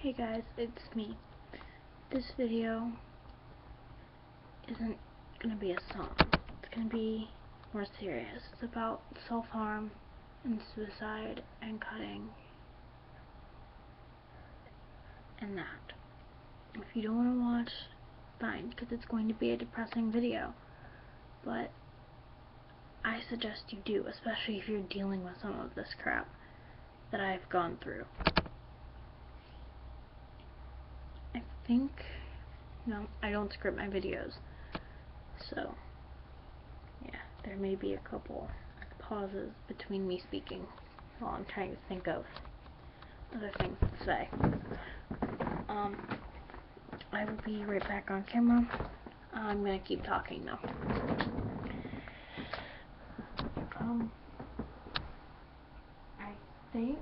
Hey guys, it's me. This video isn't gonna be a song. It's gonna be more serious. It's about self-harm and suicide and cutting and that. If you don't want to watch, fine, because it's going to be a depressing video. But I suggest you do, especially if you're dealing with some of this crap that I've gone through. I don't script my videos, so yeah, there may be a couple pauses between me speaking while I'm trying to think of other things to say. I will be right back on camera. I'm gonna keep talking though. I think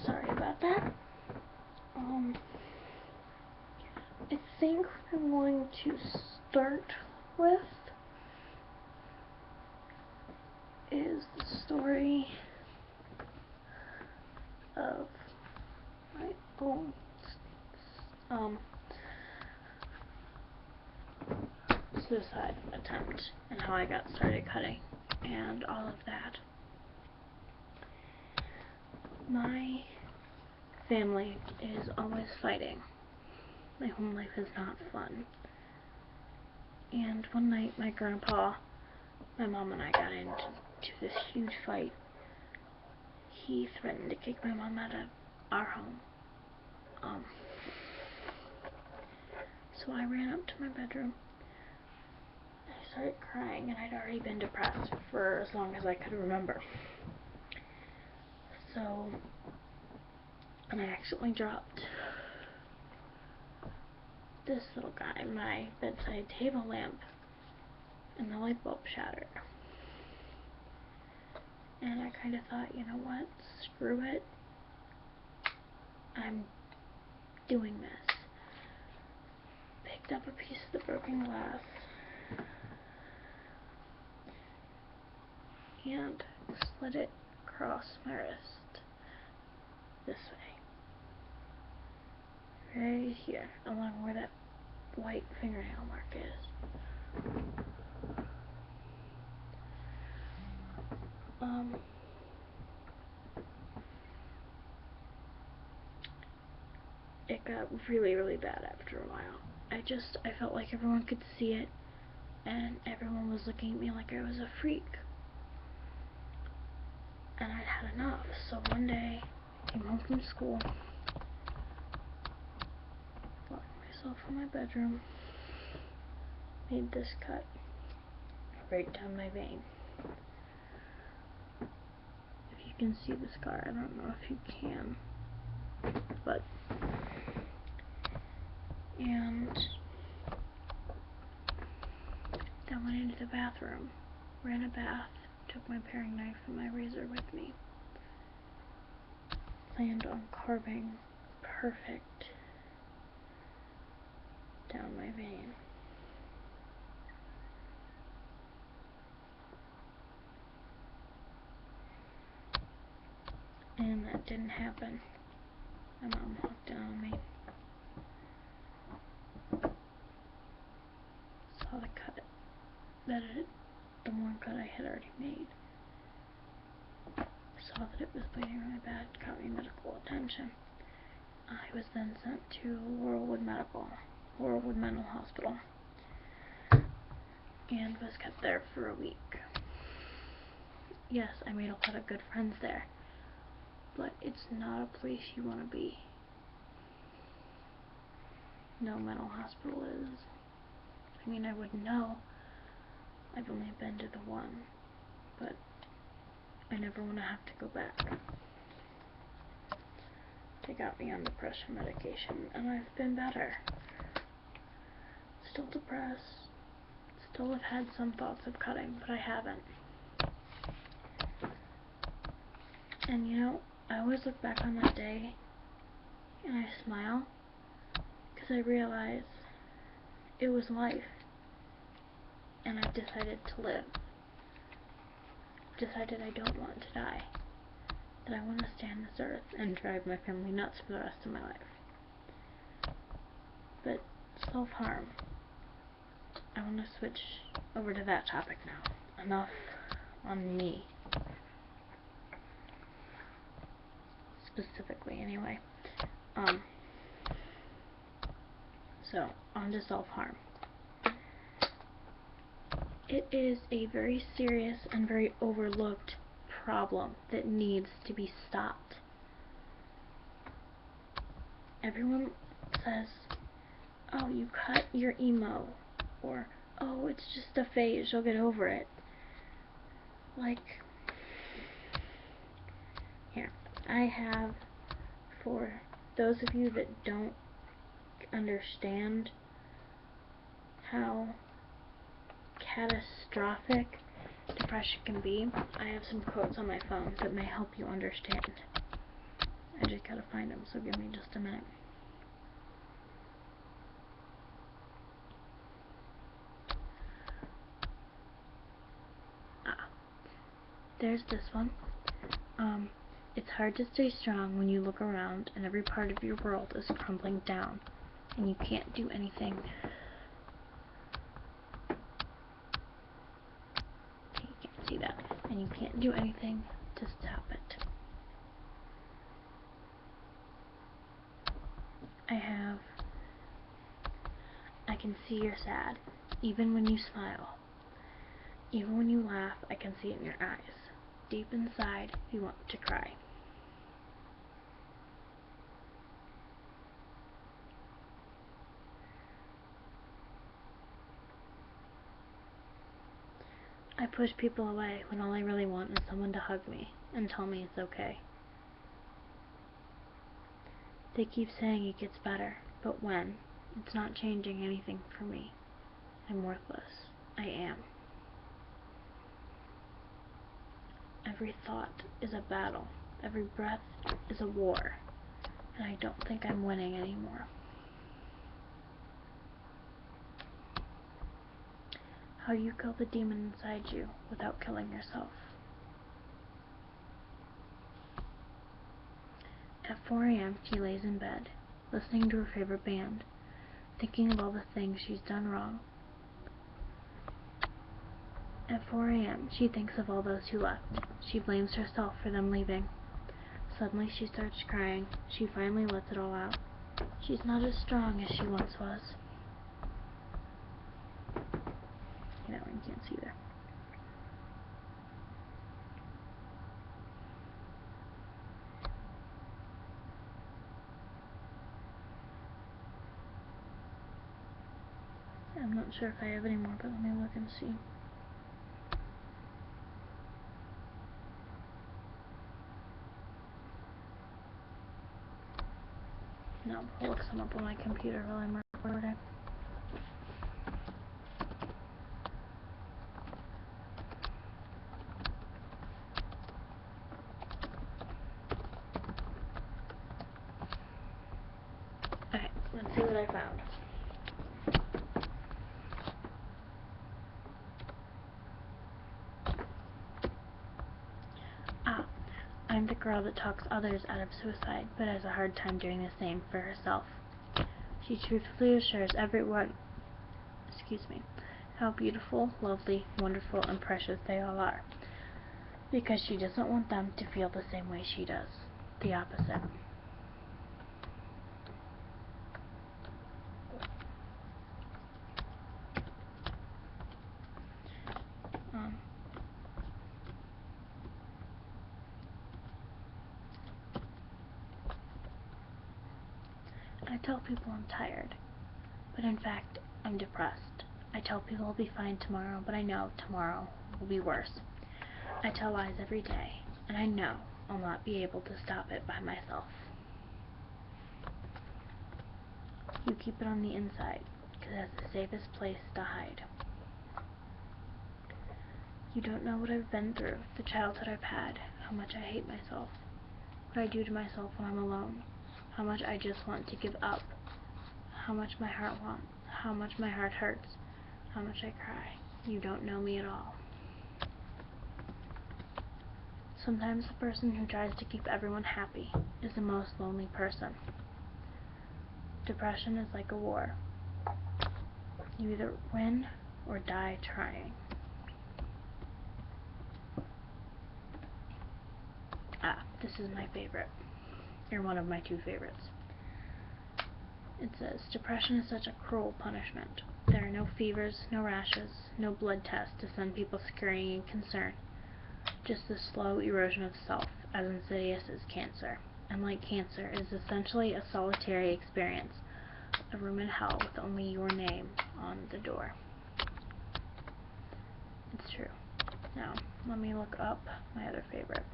sorry about that. I think I'm going to start with is the story of my own suicide attempt and how I got started cutting and all of that. My family is always fighting. My home life is not fun. And one night my grandpa, my mom and I got into this huge fight. He threatened to kick my mom out of our home. So I ran up to my bedroom. I started crying, and I'd already been depressed for as long as I could remember. So, and I accidentally dropped this little guy, my bedside table lamp, and the light bulb shattered. And I kind of thought, you know what, screw it, I'm doing this. Picked up a piece of the broken glass and slid it across my wrist this way, right here, along where that white fingernail mark is. It got really, really bad after a while. I felt like everyone could see it, and everyone was looking at me like I was a freak. And I'd had enough, so one day, I came home from school, locked myself in my bedroom, made this cut right down my vein. If you can see the scar, I don't know if you can, but, and then went into the bathroom, ran a bath, took my paring knife and my razor with me, planned on carving perfect down my vein. And that didn't happen. My mom walked in on me, saw the cut, the one cut I had already made, saw that it was bleeding really bad, got me medical attention. I was then sent to Laurelwood Mental Hospital, and was kept there for a week. Yes, I made a lot of good friends there, but it's not a place you want to be. No mental hospital is. I mean, I wouldn't know. I've only been to the one, but I never want to have to go back. They got me on depression medication, and I've been better. Still depressed. Still have had some thoughts of cutting, but I haven't. And you know, I always look back on that day because I realized it was life, and I've decided to live. Decided I don't want to die. That I want to stay on this earth and drive my family nuts for the rest of my life. But self-harm, I want to switch over to that topic now. Enough on me. Specifically, anyway. So, on to self-harm. It is a very serious and very overlooked problem that needs to be stopped. Everyone says, oh, you cut your emo, or, oh, it's just a phase, you'll get over it. Like, here, I have, for those of you that don't understand how catastrophic depression can be, I have some quotes on my phone that may help you understand. I just gotta find them, so give me just a minute. There's this one. It's hard to stay strong when you look around and every part of your world is crumbling down and you can't do anything. You can't see that. And you can't do anything to stop it. I can see you're sad, even when you smile. Even when you laugh, I can see it in your eyes. Deep inside, you want to cry. I push people away when all I really want is someone to hug me and tell me it's okay. They keep saying it gets better, but when? It's not changing anything for me. I'm worthless. I am. Every thought is a battle. Every breath is a war. And I don't think I'm winning anymore. How you kill the demon inside you without killing yourself. At 4 a.m. she lays in bed, listening to her favorite band, thinking of all the things she's done wrong. At 4 a.m. she thinks of all those who left. She blames herself for them leaving. Suddenly she starts crying. She finally lets it all out. She's not as strong as she once was. You can't see there. I'm not sure if I have any more, but let me look and see. No, I'll look some up on my computer while I'm recording. Okay, let's see what I found. I'm the girl that talks others out of suicide, but has a hard time doing the same for herself. She truthfully assures everyone, how beautiful, lovely, wonderful, and precious they all are, because she doesn't want them to feel the same way she does. The opposite. I tell people I'm tired, but in fact, I'm depressed. I tell people I'll be fine tomorrow, but I know tomorrow will be worse. I tell lies every day, and I know I'll not be able to stop it by myself. You keep it on the inside, because that's the safest place to hide. You don't know what I've been through, the childhood I've had, how much I hate myself, what I do to myself when I'm alone, how much I just want to give up, how much my heart wants, how much my heart hurts, how much I cry. You don't know me at all. Sometimes the person who tries to keep everyone happy is the most lonely person. Depression is like a war. You either win or die trying. This is my favorite, or one of my two favorites. It says, depression is such a cruel punishment. There are no fevers, no rashes, no blood tests to send people scurrying in concern. Just the slow erosion of self, as insidious as cancer. And like cancer, it is essentially a solitary experience, a room in hell with only your name on the door. It's true. Now, let me look up my other favorite.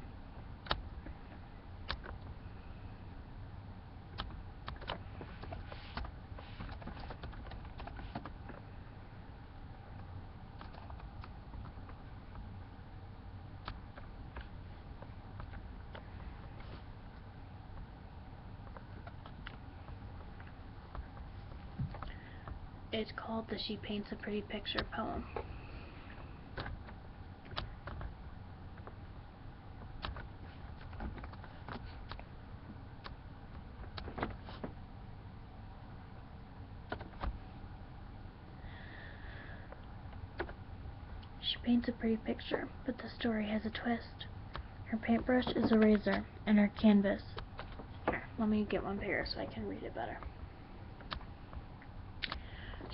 It's called the She Paints a Pretty Picture poem. She paints a pretty picture, but the story has a twist. Her paintbrush is a razor, and her canvas... Here, let me get one bigger so I can read it better.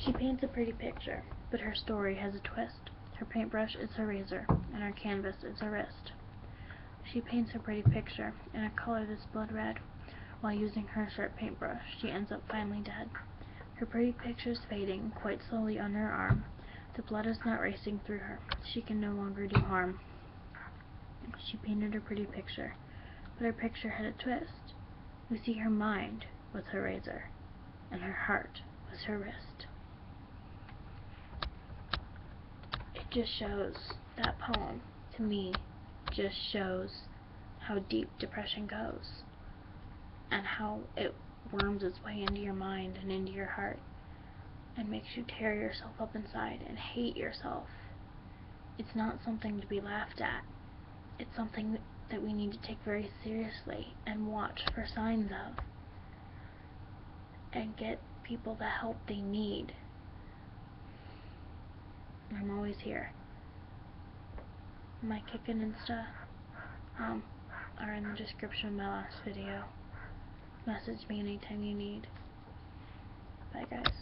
She paints a pretty picture, but her story has a twist. Her paintbrush is her razor, and her canvas is her wrist. She paints her pretty picture in a color that's blood red. While using her sharp paintbrush, she ends up finally dead. Her pretty picture's fading quite slowly on her arm. The blood is not racing through her. She can no longer do harm. She painted her pretty picture, but her picture had a twist. We see her mind was her razor, and her heart was her wrist. It just shows, that poem, to me, just shows how deep depression goes, and how it worms its way into your mind and into your heart, and makes you tear yourself up inside and hate yourself. It's not something to be laughed at. It's something that we need to take very seriously and watch for signs of, and get people the help they need. I'm always here. My Kick and Insta are in the description of my last video. Message me anytime you need. Bye guys.